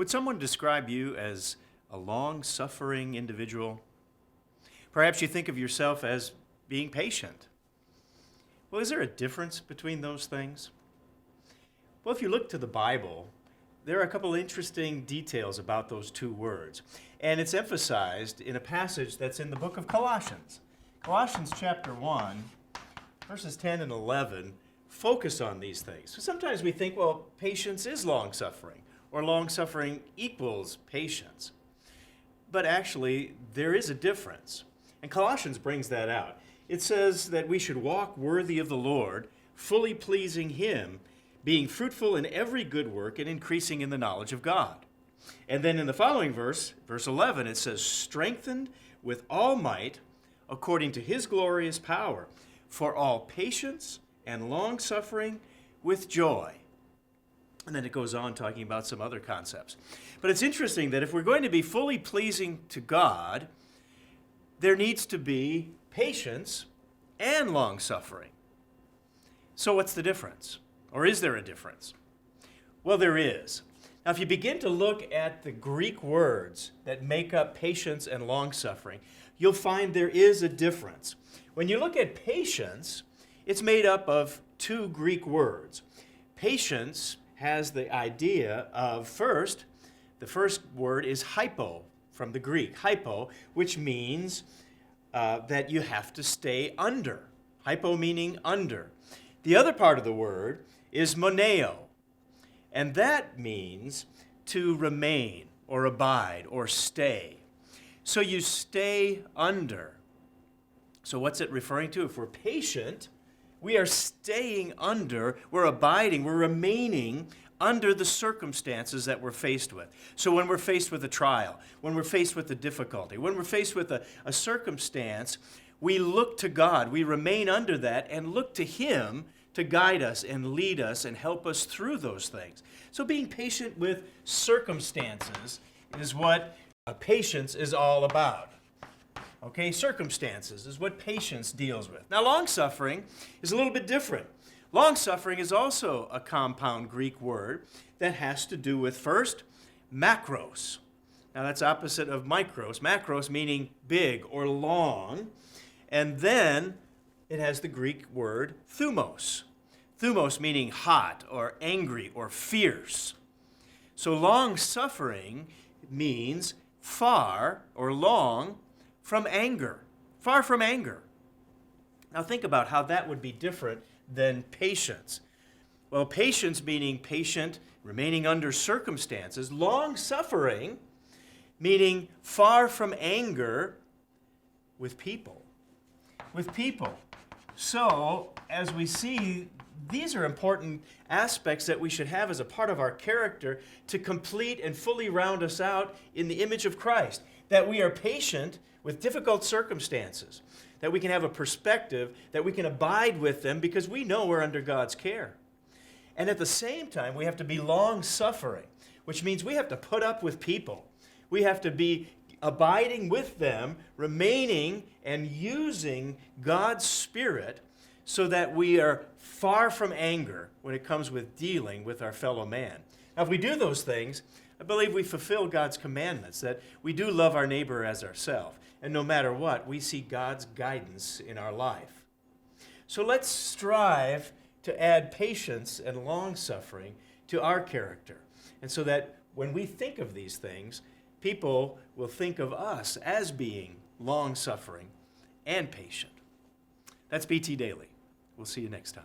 Would someone describe you as a long-suffering individual? Perhaps you think of yourself as being patient. Well, is there a difference between those things? Well, if you look to the Bible, there are a couple interesting details about those two words. And it's emphasized in a passage that's in the book of Colossians. Colossians chapter 1, verses 10 and 11, focus on these things. So sometimes we think, well, patience is long-suffering, or long-suffering equals patience. But actually, there is a difference. And Colossians brings that out. It says that we should walk worthy of the Lord, fully pleasing Him, being fruitful in every good work and increasing in the knowledge of God. And then in the following verse, verse 11, it says, strengthened with all might according to His glorious power, for all patience and long-suffering with joy. And then it goes on talking about some other concepts. But it's interesting that if we're going to be fully pleasing to God, there needs to be patience and long-suffering. So what's the difference? Or is there a difference? Well, there is. Now, if you begin to look at the Greek words that make up patience and long-suffering, you'll find there is a difference. When you look at patience, it's made up of two Greek words. Patience has the idea of the first word is hypo, from the Greek, hypo, which means that you have to stay under. Hypo meaning under. The other part of the word is moneo, and that means to remain or abide or stay. So you stay under. So what's it referring to? If we're patient, we are staying under, we're abiding, we're remaining under the circumstances that we're faced with. So when we're faced with a trial, when we're faced with a difficulty, when we're faced with a circumstance, we look to God, we remain under that and look to Him to guide us and lead us and help us through those things. So being patient with circumstances is what patience is all about. Okay, circumstances is what patience deals with. Now, long-suffering is a little bit different. Long-suffering is also a compound Greek word that has to do with, first, macros. Now, that's opposite of micros. Macros meaning big or long. And then it has the Greek word thumos. Thumos meaning hot or angry or fierce. So long-suffering means far or long from anger. Far from anger. Now think about how that would be different than patience. Well, patience meaning patient, remaining under circumstances. Long-suffering meaning far from anger with people. With people. So, as we see, these are important aspects that we should have as a part of our character to complete and fully round us out in the image of Christ. That we are patient with difficult circumstances. That we can have a perspective, that we can abide with them because we know we're under God's care. And at the same time, we have to be long-suffering, which means we have to put up with people. We have to be abiding with them, remaining and using God's Spirit so that we are far from anger when it comes with dealing with our fellow man. Now, if we do those things, I believe we fulfill God's commandments, that we do love our neighbor as ourselves. And no matter what, we see God's guidance in our life. So let's strive to add patience and long-suffering to our character. And so that when we think of these things, people will think of us as being long-suffering and patient. That's BT Daily. We'll see you next time.